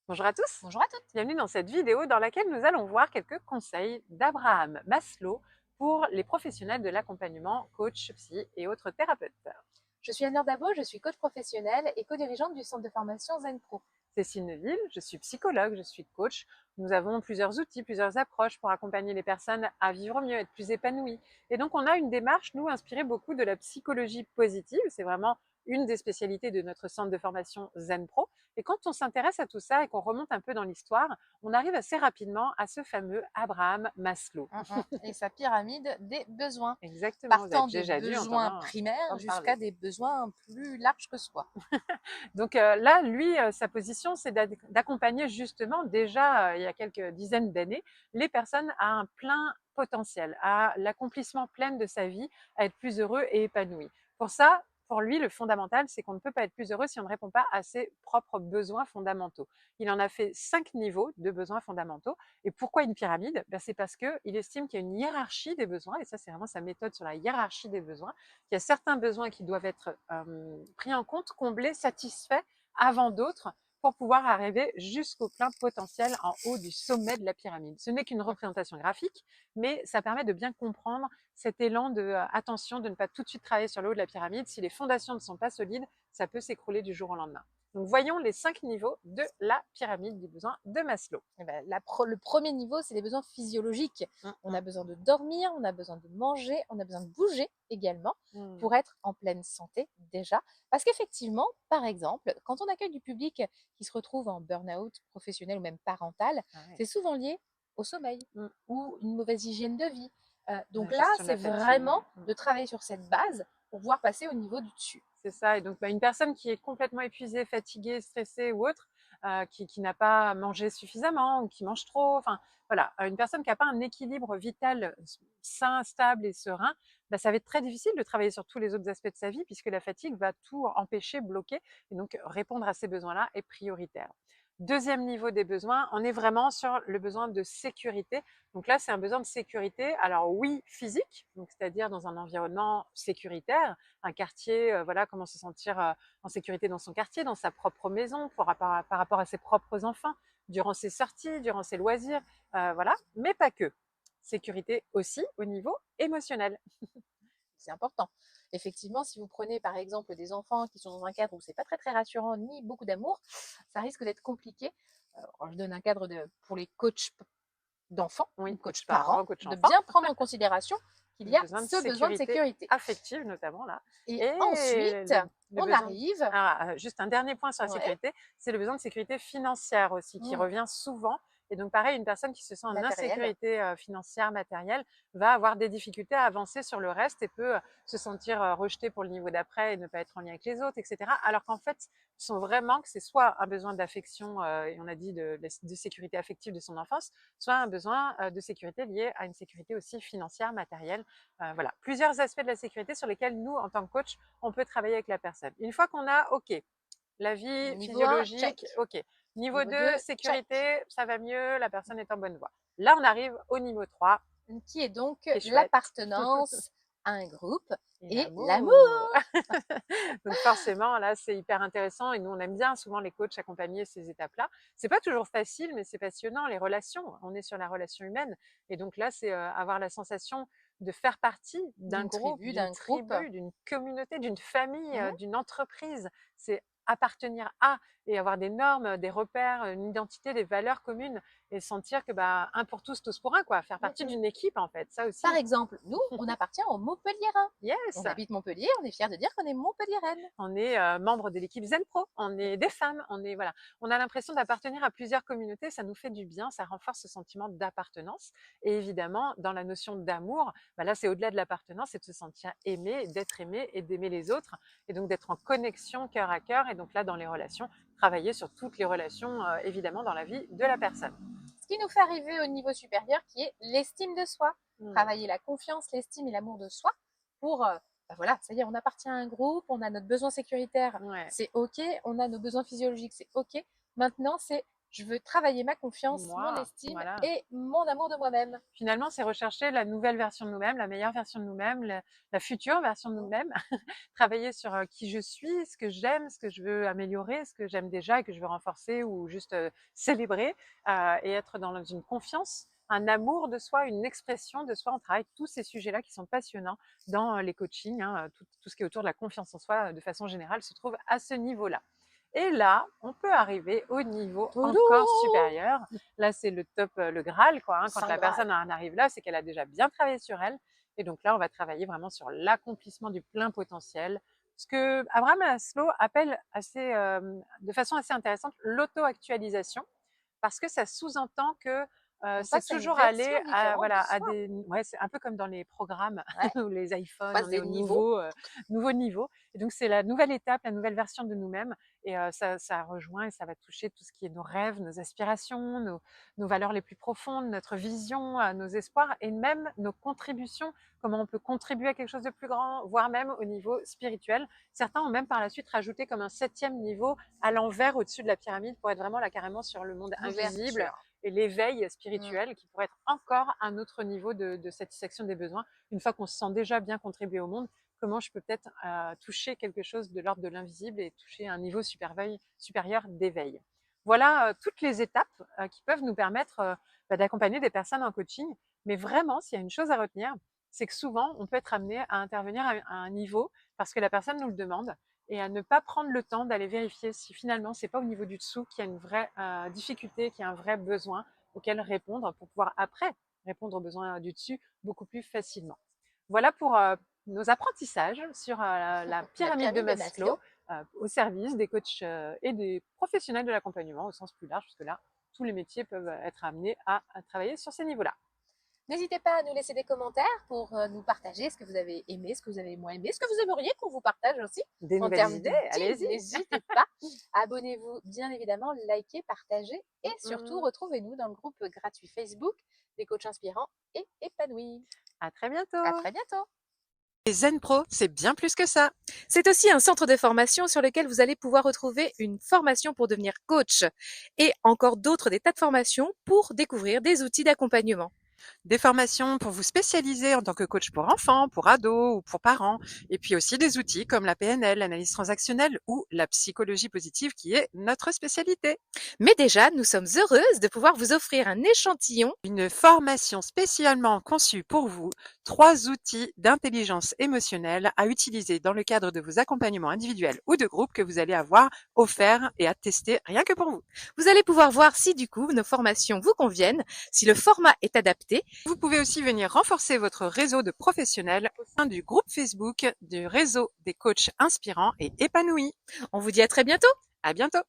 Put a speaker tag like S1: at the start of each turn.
S1: Bonjour à tous,
S2: Bonjour à toutes.
S1: bienvenue dans cette vidéo dans laquelle nous allons voir quelques conseils d'Abraham Maslow pour les professionnels de l'accompagnement, coach, psy et autres thérapeutes.
S2: Je suis Anne-Laure Dabo, je suis coach professionnelle et co-dirigeante du centre de formation Zen Pro.
S1: Cécile Neuville, je suis psychologue, je suis coach. Nous avons plusieurs outils, plusieurs approches pour accompagner les personnes à vivre mieux, être plus épanouies. Et donc, on a une démarche, nous, inspirée beaucoup de la psychologie positive. C'est vraiment une des spécialités de notre centre de formation Zen Pro. Et quand on s'intéresse à tout ça et qu'on remonte un peu dans l'histoire, on arrive assez rapidement à ce fameux Abraham Maslow.
S2: Et sa pyramide des besoins,
S1: Exactement, vous avez
S2: partant des
S1: déjà dû
S2: besoins
S1: entendre
S2: primaires
S1: parler.
S2: jusqu'à des besoins plus larges que soi.
S1: Donc là, lui, sa position, c'est d'accompagner justement déjà, il y a quelques dizaines d'années, les personnes à un plein potentiel, à l'accomplissement plein de sa vie, à être plus heureux et épanoui. Pour ça, pour lui, le fondamental, c'est qu'on ne peut pas être plus heureux si on ne répond pas à ses propres besoins fondamentaux. Il en a fait 5 niveaux de besoins fondamentaux. Et pourquoi une pyramide? Ben, c'est parce qu'il estime qu'il y a une hiérarchie des besoins, et ça, c'est vraiment sa méthode sur la hiérarchie des besoins. Il y a certains besoins qui doivent être pris en compte, comblés, satisfaits avant d'autres pour pouvoir arriver jusqu'au plein potentiel en haut du sommet de la pyramide. Ce n'est qu'une représentation graphique, mais ça permet de bien comprendre cet élan de attention, de ne pas tout de suite travailler sur le haut de la pyramide. Si les fondations ne sont pas solides, ça peut s'écrouler du jour au lendemain. Donc voyons les 5 niveaux de la pyramide des besoins de Maslow.
S2: Et ben, le premier niveau, c'est les besoins physiologiques. On a besoin de dormir, on a besoin de manger, on a besoin de bouger également pour être en pleine santé déjà. Parce qu'effectivement, par exemple, quand on accueille du public qui se retrouve en burn-out professionnel ou même parental,
S1: Ah ouais.
S2: c'est souvent lié au sommeil ou une mauvaise hygiène de vie. Donc
S1: La
S2: là,
S1: gestion de
S2: c'est
S1: la fatigue.
S2: vraiment de travailler sur cette base pour pouvoir passer au niveau du dessus.
S1: C'est ça. Et donc, une personne qui est complètement épuisée, fatiguée, stressée ou autre, qui n'a pas mangé suffisamment ou qui mange trop, enfin voilà, une personne qui n'a pas un équilibre vital sain, stable et serein, bah, ça va être très difficile de travailler sur tous les autres aspects de sa vie puisque la fatigue va tout empêcher, bloquer. Et donc, répondre à ces besoins-là est prioritaire. Deuxième niveau des besoins, on est vraiment sur le besoin de sécurité. Donc là, c'est un besoin de sécurité. Alors oui, physique, donc c'est-à-dire dans un environnement sécuritaire, un quartier, voilà, comment se sentir en sécurité dans son quartier, dans sa propre maison, par rapport à ses propres enfants, durant ses sorties, durant ses loisirs, voilà, mais pas que. Sécurité aussi au niveau émotionnel.
S2: C'est important. Effectivement, si vous prenez par exemple des enfants qui sont dans un cadre où c'est pas très rassurant ni beaucoup d'amour, ça risque d'être compliqué. Je donne un cadre pour les coachs d'enfants ou
S1: Oui,
S2: coachs
S1: coach
S2: parents,
S1: parent, coach
S2: de
S1: enfant,
S2: bien prendre en considération qu'il
S1: le
S2: y a
S1: besoin de
S2: ce besoin de
S1: sécurité
S2: sécurité.
S1: affective notamment là,
S2: Et
S1: et
S2: ensuite,
S1: le
S2: on
S1: besoin.
S2: arrive,
S1: Ah, juste un dernier point sur la
S2: ouais,
S1: sécurité, c'est le besoin de sécurité financière aussi qui revient souvent. Et donc pareil, une personne qui se sent en
S2: matériel.
S1: insécurité financière, matérielle, va avoir des difficultés à avancer sur le reste et peut se sentir rejetée pour le niveau d'après et ne pas être en lien avec les autres, etc. Alors qu'en fait, sont vraiment que c'est soit un besoin d'affection, et on a dit de sécurité affective de son enfance, soit un besoin de sécurité lié à une sécurité aussi financière, matérielle. Voilà, plusieurs aspects de la sécurité sur lesquels nous, en tant que coach, on peut travailler avec la personne. Une fois qu'on a, OK, la vie
S2: Niveau 1, check.
S1: physiologique, OK. Niveau
S2: Niveau
S1: 2,
S2: 2, check.
S1: sécurité, ça va mieux, la personne est en bonne voie. Là, on arrive au niveau 3,
S2: Qui est donc
S1: qui est chouette,
S2: l'appartenance à un groupe
S1: et
S2: et
S1: l'amour.
S2: l'amour.
S1: Donc forcément, là, c'est hyper intéressant et nous, on aime bien souvent les coachs accompagner ces étapes-là. C'est pas toujours facile, mais c'est passionnant, les relations. On est sur la relation humaine. Et donc là, c'est avoir la sensation de faire partie d'un
S2: D'une
S1: groupe,
S2: tribu,
S1: d'une
S2: d'un groupe.
S1: tribu, d'une communauté, d'une famille,
S2: Mhm.
S1: d'une entreprise. C'est appartenir à et avoir des normes, des repères, une identité, des valeurs communes et sentir que bah un pour tous, tous pour un, quoi. Faire partie d'une équipe en fait, ça
S2: Par
S1: aussi.
S2: exemple, nous, on appartient aux Montpelliérains.
S1: Yes.
S2: On habite Montpellier, on est fiers de dire qu'on est Montpelliéraine.
S1: On est membre de l'équipe Zen Pro, on est des femmes, on est voilà, on a l'impression d'appartenir à plusieurs communautés, ça nous fait du bien, ça renforce ce sentiment d'appartenance. Et évidemment, dans la notion d'amour, bah là c'est au-delà de l'appartenance, c'est de se sentir aimé, d'être aimé et d'aimer les autres, et donc d'être en connexion cœur à cœur. Et donc là, dans les relations, travailler sur toutes les relations, évidemment, dans la vie de la personne.
S2: Ce qui nous fait arriver au niveau supérieur qui est l'estime de soi.
S1: Mmh.
S2: Travailler la confiance, l'estime et l'amour de soi pour, bah voilà, ça y est, on appartient à un groupe, on a notre besoin sécuritaire,
S1: Ouais.
S2: c'est OK, on a nos besoins physiologiques, c'est OK. Maintenant, c'est Je veux travailler ma confiance,
S1: Moi,
S2: mon estime
S1: voilà.
S2: et mon amour de moi-même.
S1: Finalement, c'est rechercher la nouvelle version de nous-mêmes, la meilleure version de nous-mêmes, la future version de nous-mêmes. Travailler sur qui je suis, ce que j'aime, ce que je veux améliorer, ce que j'aime déjà et que je veux renforcer ou juste célébrer et être dans une confiance, un amour de soi, une expression de soi. On travaille tous ces sujets-là qui sont passionnants dans les coachings. Hein, tout ce qui est autour de la confiance en soi, de façon générale, se trouve à ce niveau-là. Et là, on peut arriver au niveau encore supérieur. Là, c'est le top, le Graal, quoi. Hein. Quand la personne en arrive là, c'est qu'elle a déjà bien travaillé sur elle. Et donc là, on va travailler vraiment sur l'accomplissement du plein potentiel. Ce que Abraham Maslow appelle de façon assez intéressante l'auto-actualisation, parce que ça sous-entend que c'est toujours aller à des... Ouais, c'est un peu comme dans les programmes ou les iPhones, on est au nouveau niveau. Et donc, c'est la nouvelle étape, la nouvelle version de nous-mêmes. Et ça rejoint et ça va toucher tout ce qui est nos rêves, nos aspirations, nos valeurs les plus profondes, notre vision, nos espoirs et même nos contributions, comment on peut contribuer à quelque chose de plus grand, voire même au niveau spirituel. Certains ont même par la suite rajouté comme un 7e niveau à l'envers au-dessus de la pyramide pour être vraiment là carrément sur le monde invisible et l'éveil spirituel qui pourrait être encore un autre niveau de satisfaction des besoins. Une fois qu'on se sent déjà bien contribuer au monde, comment je peux peut-être toucher quelque chose de l'ordre de l'invisible et toucher un niveau supérieur d'éveil. Voilà toutes les étapes qui peuvent nous permettre d'accompagner des personnes en coaching. Mais vraiment, s'il y a une chose à retenir, c'est que souvent, on peut être amené à intervenir à un niveau parce que la personne nous le demande et à ne pas prendre le temps d'aller vérifier si finalement, c'est pas au niveau du dessous qu'il y a une vraie difficulté, qu'il y a un vrai besoin auquel répondre pour pouvoir après répondre aux besoins du dessus beaucoup plus facilement. Voilà pour nos apprentissages sur la pyramide de Maslow au service des coachs et des professionnels de l'accompagnement au sens plus large, parce que là, tous les métiers peuvent être amenés à travailler sur ces niveaux-là.
S2: N'hésitez pas à nous laisser des commentaires pour nous partager ce que vous avez aimé, ce que vous avez moins aimé, ce que vous aimeriez qu'on vous partage aussi.
S1: Des nouvelles idées, allez-y.
S2: N'hésitez pas. Abonnez-vous, bien évidemment, likez, partagez et surtout retrouvez-nous dans le groupe gratuit Facebook des coachs inspirants et épanouis.
S1: À très bientôt.
S2: À très bientôt.
S1: Et Zen Pro, c'est bien plus que ça.
S2: C'est aussi un centre de formation sur lequel vous allez pouvoir retrouver une formation pour devenir coach et encore d'autres des tas de formations pour découvrir des outils d'accompagnement.
S1: Des formations pour vous spécialiser en tant que coach pour enfants, pour ados ou pour parents. Et puis aussi des outils comme la PNL, l'analyse transactionnelle ou la psychologie positive qui est notre spécialité.
S2: Mais déjà, nous sommes heureuses de pouvoir vous offrir un échantillon.
S1: Une formation spécialement conçue pour vous. 3 outils d'intelligence émotionnelle à utiliser dans le cadre de vos accompagnements individuels ou de groupe que vous allez avoir offerts et à tester rien que pour vous.
S2: Vous allez pouvoir voir si du coup nos formations vous conviennent, si le format est adapté.
S1: Vous pouvez aussi venir renforcer votre réseau de professionnels au sein du groupe Facebook du réseau des coachs inspirants et épanouis.
S2: On vous dit à très bientôt.
S1: À bientôt.